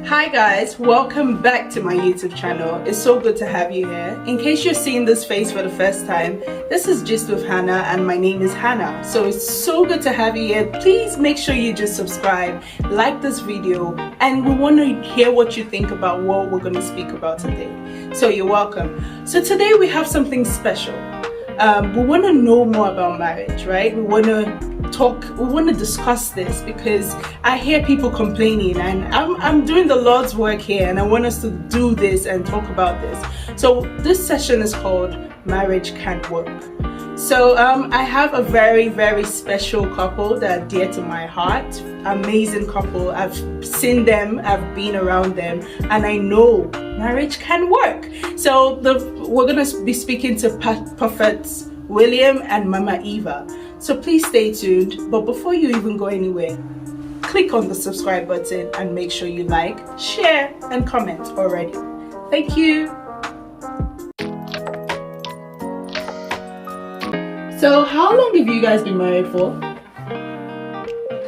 Hi guys, welcome back to my YouTube channel. It's so good to have you here. In case you're seeing this face for the first time, this is Gist with Hannah and my name is Hannah. So it's so good to have you here. Please make sure you just subscribe, like this video, and we want to hear what you think about what we're going to speak about today. So you're welcome. So today we have something special. We want to know more about marriage, right? We want to discuss this because I hear people complaining, and I'm doing the Lord's work here, and I want us to do this and talk about this. So this session is called Marriage Can't Work. So I have a very, very special couple that are dear to my heart. Amazing couple. I've seen them, I've been around them, and I know marriage can work. So we're going to be speaking to Prophets William and Mama Eva. So please stay tuned. But before you even go anywhere, click on the subscribe button and make sure you like, share, and comment already. Thank you. So how long have you guys been married for?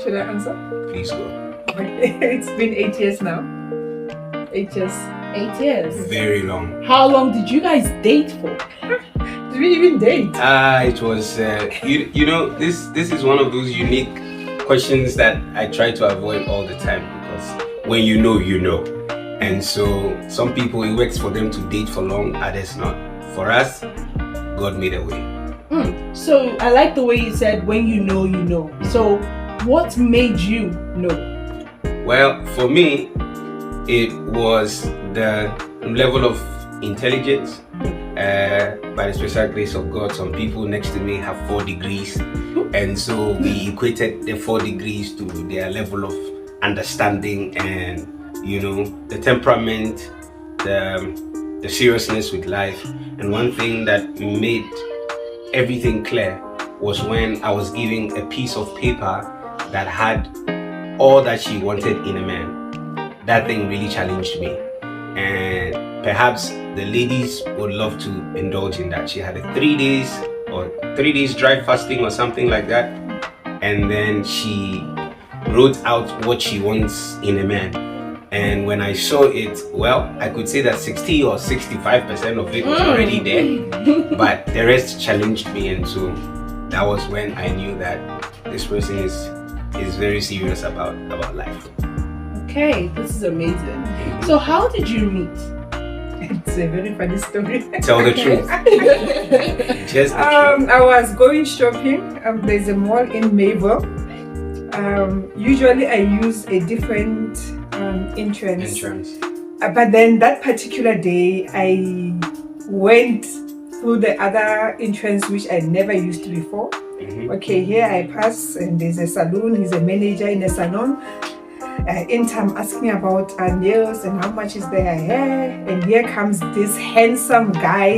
Should I answer? Please go. Okay. It's been 8 years now. 8 years. 8 years. Very long. How long did you guys date for? Did we even date? It was, you know, this is one of those unique questions that I try to avoid all the time, because when you know, you know. And so some people, it works for them to date for long, others not. For us, God made a way. So I like the way you said, when you know, you know. So what made you know? Well, for me, it was the level of intelligence. By the special grace of God, some people next to me have 4 degrees, and so we equated the 4 degrees to their level of understanding and, you know, the temperament, the seriousness with life. And one thing that made everything clear was when I was giving a piece of paper that had all that she wanted in a man. That thing really challenged me, and perhaps the ladies would love to indulge in that. She had a 3 days dry fasting or something like that, and then she wrote out what she wants in a man. And when I saw it, well, I could say that 60 or 65% of it was already there, but the rest challenged me, and so that was when I knew that this person is very serious about life. Okay, this is amazing. So how did you meet? It's a very funny story. Tell the truth. Just the truth. I was going shopping. There's a mall in Mayville. Usually I use a different entrance. But then that particular day I went through the other entrance which I never used before. Okay, here I pass and there's a salon. He's a manager in a salon. In time asking about our nails and how much is their hair, and here comes this handsome guy.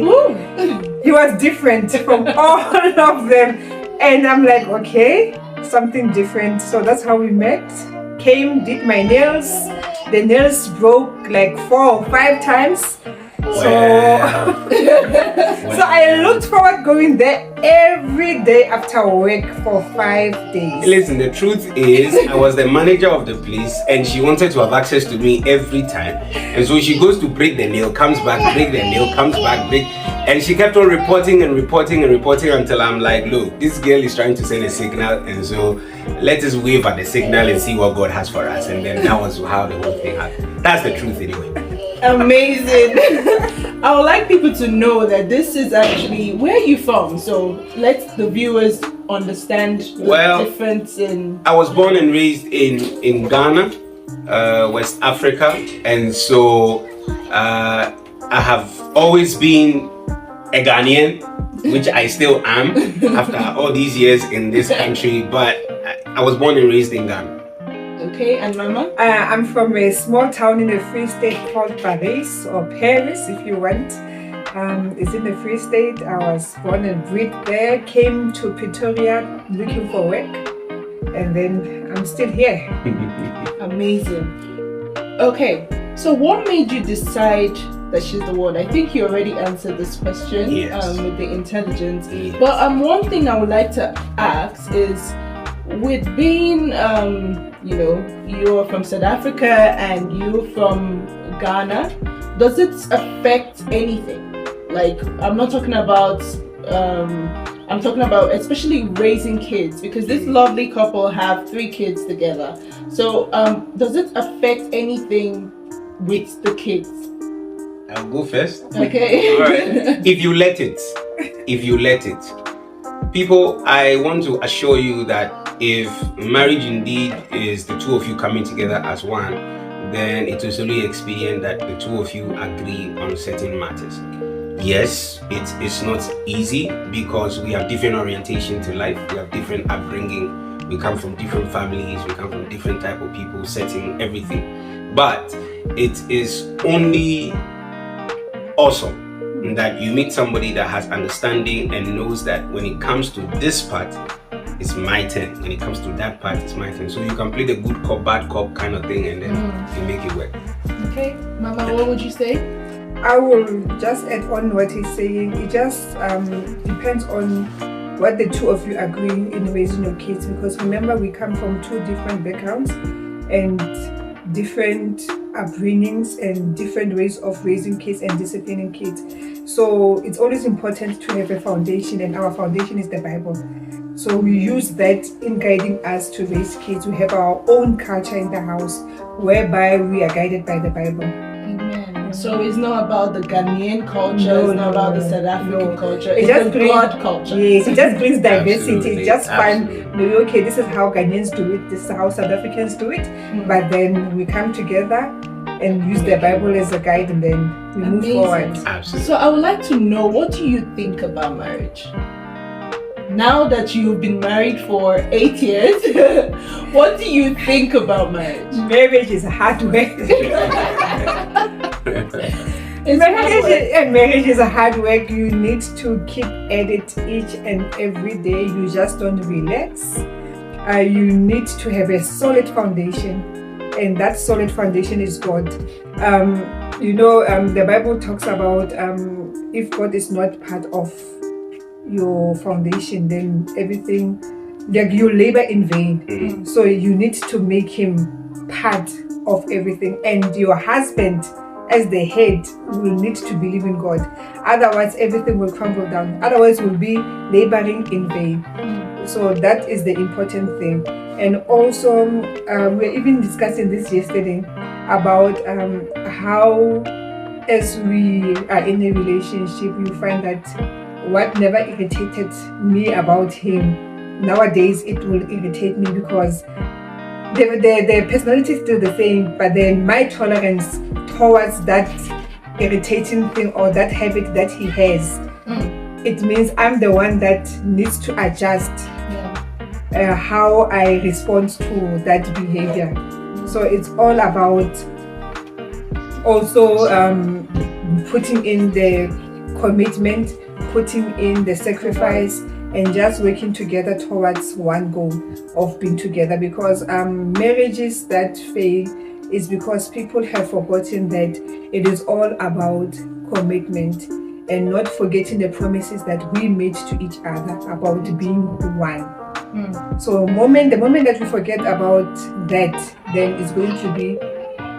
He was different from all of them, and I'm like, okay, something different. So that's how we met. Came, did my nails. The nails broke like 4 or 5 times. So I looked forward going there every day after work for 5 days. Listen, the truth is, I was the manager of the place, and she wanted to have access to me every time. And so she goes to break the nail, comes back, break the nail, comes back, break. And she kept on reporting until I'm like, look, this girl is trying to send a signal, and so let us wave at the signal and see what God has for us. And then that was how the whole thing happened. That's the truth anyway. Amazing. I would like people to know that this is actually where you from, so let the viewers understand the difference in. I was born and raised in Ghana, West Africa, and so I have always been a Ghanaian, which I still am after all these years in this country, but I was born and raised in Ghana. Okay, and Mama? I'm from a small town in the Free State called Paris, or Paris if you want. It's in the Free State. I was born and bred there, came to Pretoria looking for work, and then I'm still here. Amazing. Okay, so what made you decide that she's the one? I think you already answered this question. Yes. With the intelligence. Yes. But one thing I would like to ask is, with being you know, you are from South Africa and you from Ghana, does it affect anything? Like, I'm not talking about, I'm talking about especially raising kids, because this lovely couple have 3 kids together. So, does it affect anything with the kids? I'll go first. Okay. All right. If you let it. People, I want to assure you that if marriage indeed is the two of you coming together as one, then it is only expedient that the two of you agree on certain matters. Yes, it is not easy because we have different orientation to life, we have different upbringing, we come from different families, we come from different type of people, setting everything. But it is only awesome that you meet somebody that has understanding and knows that when it comes to this part, it's my turn. When it comes to that part, it's my turn. So you can play the good cop, bad cop kind of thing, and then you make it work. Okay, Mama, what would you say? I will just add on what he's saying. It just depends on what the two of you agree in raising your kids, because remember, we come from 2 different backgrounds and different upbringings and different ways of raising kids and disciplining kids. So it's always important to have a foundation, and our foundation is the Bible. So we use that in guiding us to raise kids. We have our own culture in the house whereby we are guided by the Bible. Amen. So it's not about the Ghanaian culture, it's not about the South African culture, it's just the God culture. Yes, it just brings diversity. Absolutely, It's just fun. absolutely. Okay, this is how Ghanaians do it, this is how South Africans do it. But then we come together and use the Bible as a guide, and then we move Amazing. forward. Absolutely. So I would like to know, what do you think about marriage? Now that you've been married for 8 years, what do you think about marriage? Marriage is hard work. It's hard work. Marriage is a hard work. You need to keep at it each and every day. You just don't relax. You need to have a solid foundation, and that solid foundation is God. The Bible talks about if God is not part of your foundation, then everything, like, you labor in vain. So you need to make him part of everything, and your husband as the head will need to believe in God. Otherwise everything will crumble down. Otherwise we'll be laboring in vain. So that is the important thing. And also we're even discussing this yesterday about how, as we are in a relationship, you find that what never irritated me about him, nowadays it will irritate me, because the personality is still the same, but then my tolerance towards that irritating thing or that habit that he has, it means I'm the one that needs to adjust how I respond to that behavior. So it's all about also putting in the commitment, putting in the sacrifice, and just working together towards one goal of being together. Because marriages that fail is because people have forgotten that it is all about commitment, and not forgetting the promises that we made to each other about being one. So the moment that we forget about that, then it's going to be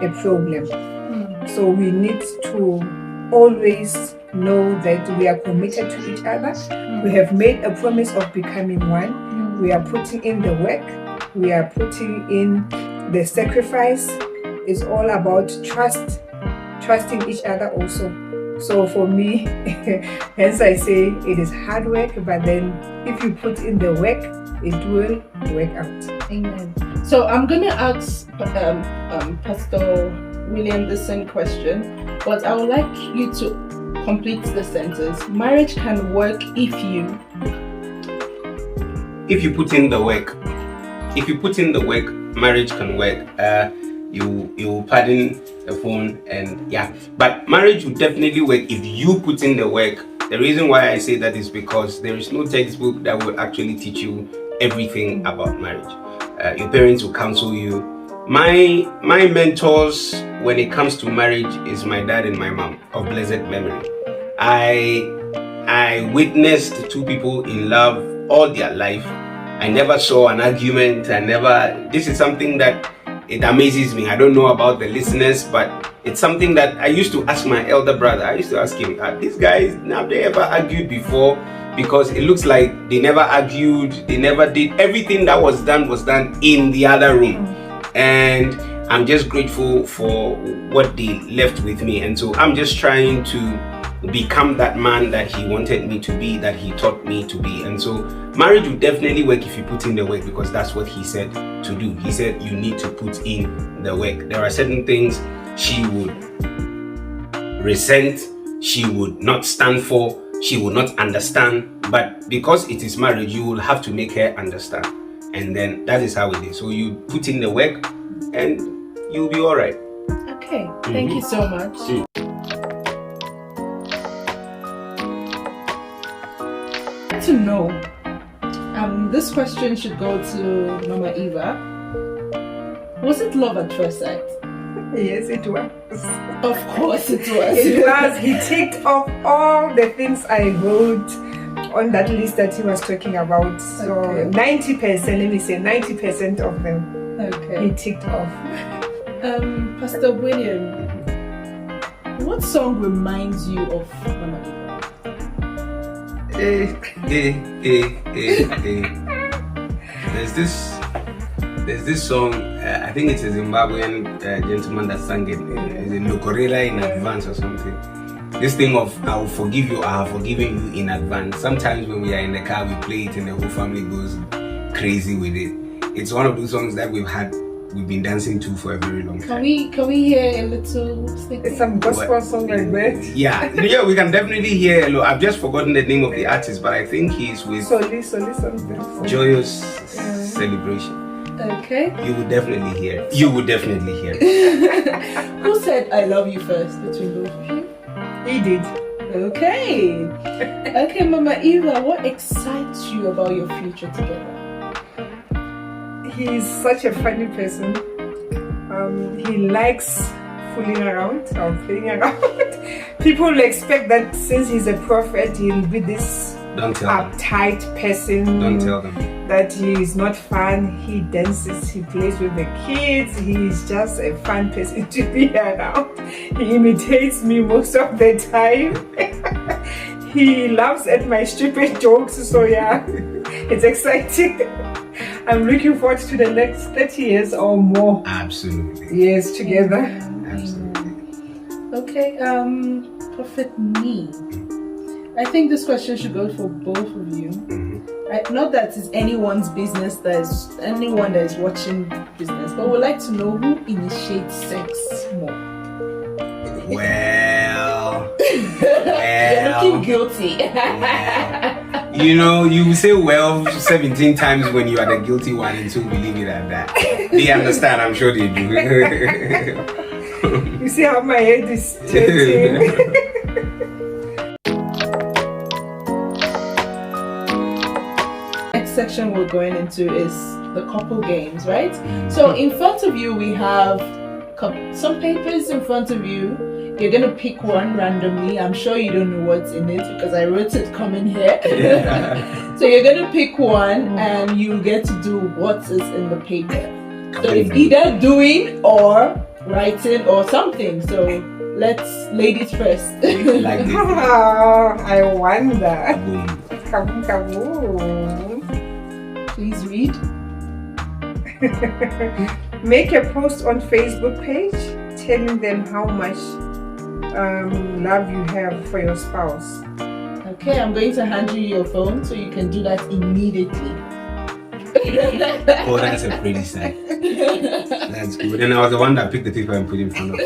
a problem. So we need to always know that we are committed to each other. We have made a promise of becoming one. We are putting in the work. We are putting in the sacrifice. It's all about trusting each other also. So for me, hence I say it is hard work, but then if you put in the work, it will work out. Amen. So I'm gonna ask Pastor William the same question, but I would like you to complete the sentence. Marriage can work if you put in the work. If you put in the work, marriage can work. You pardon the phone, and but marriage will definitely work if you put in the work. The reason why I say that is because there is no textbook that will actually teach you everything about marriage. Your parents will counsel you. My mentors when it comes to marriage is my dad and my mom of blessed memory. I witnessed 2 people in love all their life, I never saw an argument. This is something that it amazes me. I don't know about the listeners, but it's something that I used to ask my elder brother. I used to ask him, these guys, have they ever argued before? Because it looks like they never argued, they never did. Everything that was done in the other room. And I'm just grateful for what they left with me. And so I'm just trying to become that man that he wanted me to be, that he taught me to be. And so marriage will definitely work if you put in the work, because that's what he said to do. He said you need to put in the work. There are certain things she would resent, she would not stand for, she will not understand, but because it is marriage, you will have to make her understand. And then that is how it is. So you put in the work and you'll be all right. Okay, thank you so much. To know, this question should go to Mama Eva. Was it love at first sight? Yes, it was. Of course it was. It was. He ticked off all the things I wrote on that list that he was talking about. So Okay. 90%, let me say 90% of them Okay. he ticked off. Pastor William, what song reminds you of Mama Eva? There's this song, I think it's a Zimbabwean gentleman that sang it. It's in Lokorela in advance or something. This thing of I will forgive you, I have forgiven you in advance. Sometimes when we are in the car, we play it and the whole family goes crazy with it. It's one of those songs that we've been dancing to for a very long time. Can we hear a little snippet? It's some gospel song like that. Yeah, we can definitely hear. Look, I've just forgotten the name of the artist, but I think he's with Soli something. Joyous Celebration. Okay. You would definitely hear it. Who said I love you first between both of you? He did. Okay. Okay, Mama Eva, what excites you about your future together? He's such a funny person. He likes fooling around or playing around. People will expect that since he's a prophet, he'll be this uptight person. Don't tell them. That he is not fun. He dances, he plays with the kids. He's just a fun person to be around. He imitates me most of the time. He laughs at my stupid jokes. So yeah, it's exciting. I'm looking forward to the next 30 years or more. Absolutely. Years together. Absolutely. Okay, Prophet Nii. I think this question should go for both of you. Not that it's anyone's business, anyone that is watching business, but we'd like to know who initiates sex more. Well, You're looking guilty. You say well 17 times when you are the guilty one, and so believe it at that. They understand, I'm sure they do. You see how my head is tilting. Section we're going into is the couple games, right? So in front of you we have some papers in front of you. You're gonna pick one randomly. I'm sure you don't know what's in it because I wrote it coming here. So you're gonna pick one and you get to do what is in the paper. So it's either doing or writing or something. So let's ladies first. Like this. I wonder. Boom. Kaboom. Please read. Make a post on Facebook page telling them how much love you have for your spouse. Okay, I'm going to hand you your phone so you can do that immediately. Oh, that's a pretty sight. That's good. And I was the one that picked the paper and put it in front of me.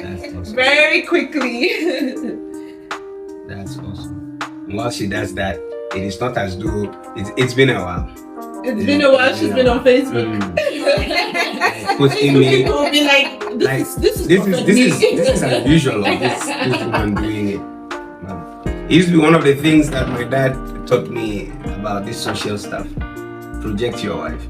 That's awesome. Very quickly. That's awesome. And while she does that, it is not as though it's been a while. It's been a while she's been on Facebook. Put in me. People will be like, this is unusual of this woman doing it. It used to be one of the things that my dad taught me about this social stuff. Project your wife.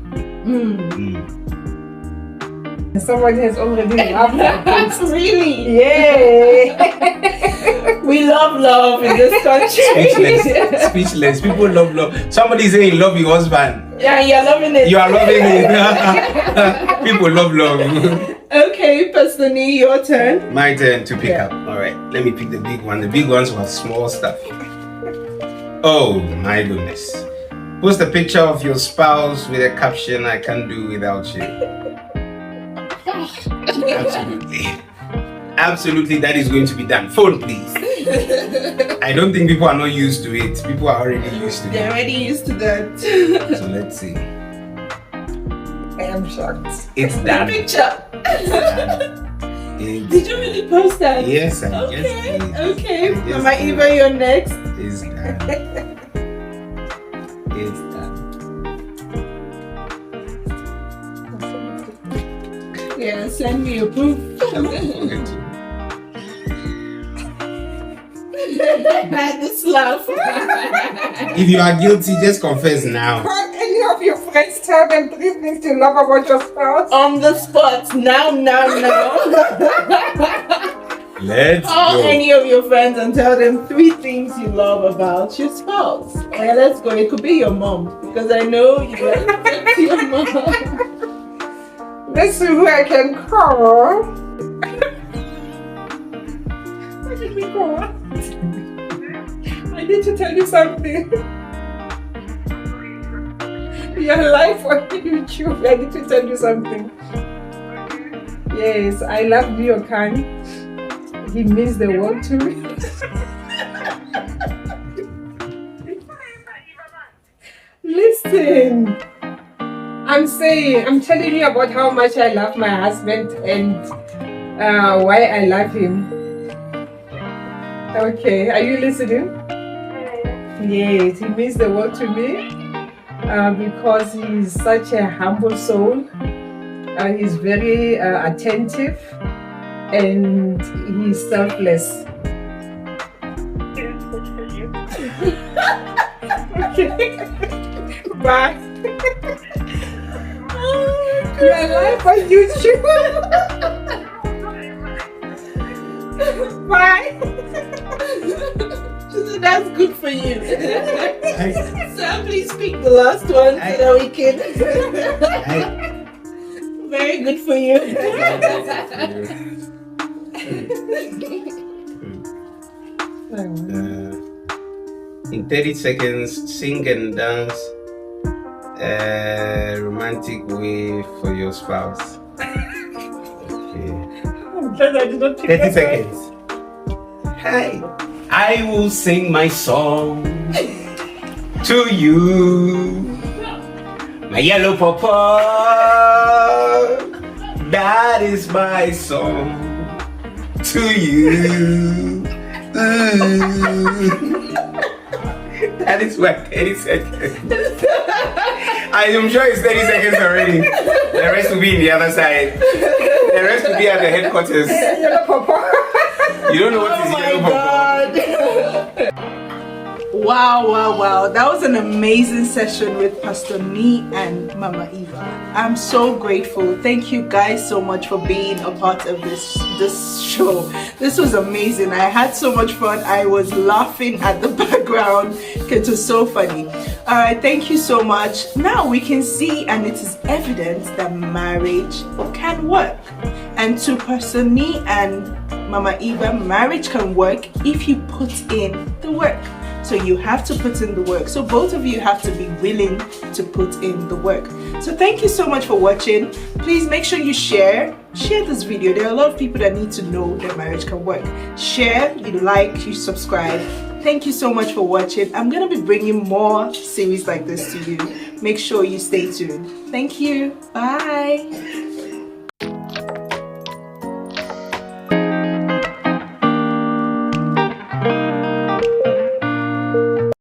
Someone has already loved that. Really? Yeah. We love love in this country. Speechless. People love love. Somebody say you love your husband. Yeah, you're loving it. You are loving it. People love love. Okay, Pastor Nii, your turn. My turn to pick up. All right, let me pick the big one. The big ones were small stuff. Oh my goodness. Post a picture of your spouse with a caption, "I can't do without you." Absolutely. Absolutely, that is going to be done. Phone, please. I don't think people are not used to it. People are already used to it. They're already used to that. So let's see. I am shocked. It's The done. picture. It's Did you really post that? Yes, I Okay, guess. okay. I guess Mama it Eva, you're next. It's done. It's done. Yeah, send me your proof. This laugh. If you are guilty, just confess now. Can't any of your friends tell them 3 things you love about your spouse? On the spot. Now. Let's Call go. any of your friends and tell them 3 things you love about your spouse. Okay, let's go. It could be your mom, because I know you like your mom. Let's see who I can call. What did we call? I need to tell you something. Your life on YouTube. I need to tell you something. Yes, I love Nii Okan. He means the world to me. Listen, I'm telling you about how much I love my husband and why I love him. Okay, are you listening? Yes, he means the world to me because he's such a humble soul. He's very attentive and he's selfless. Okay. Bye. Your life on YouTube. Bye. So that's good for you. So please speak the last one so that we can. Very good for you. In 30 seconds, sing and dance a romantic way for your spouse. Okay. 30 seconds. Hi. I will sing my song to you. My yellow pawpaw, that is my song to you. That is what 30 seconds. I am sure it's 30 seconds already. The rest will be in the other side. The rest will be at the headquarters. Yellow pawpaw. You don't know what is yellow pawpaw. Wow. That was an amazing session with Pastor Nii and Mama Eva. I'm so grateful. Thank you guys so much for being a part of this show. This was amazing. I had so much fun. I was laughing at the background. It was so funny. Alright, thank you so much. Now we can see, and it is evident that marriage can work. And to Pastor Nii and Mama Eva, marriage can work if you put in the work. So you have to put in the work. So both of you have to be willing to put in the work. So thank you so much for watching. Please make sure you share this video. There are a lot of people that need to know that marriage can work. Share, you like, you subscribe. Thank you so much for watching. I'm going to be bringing more series like this to you. Make sure you stay tuned. Thank you. Bye.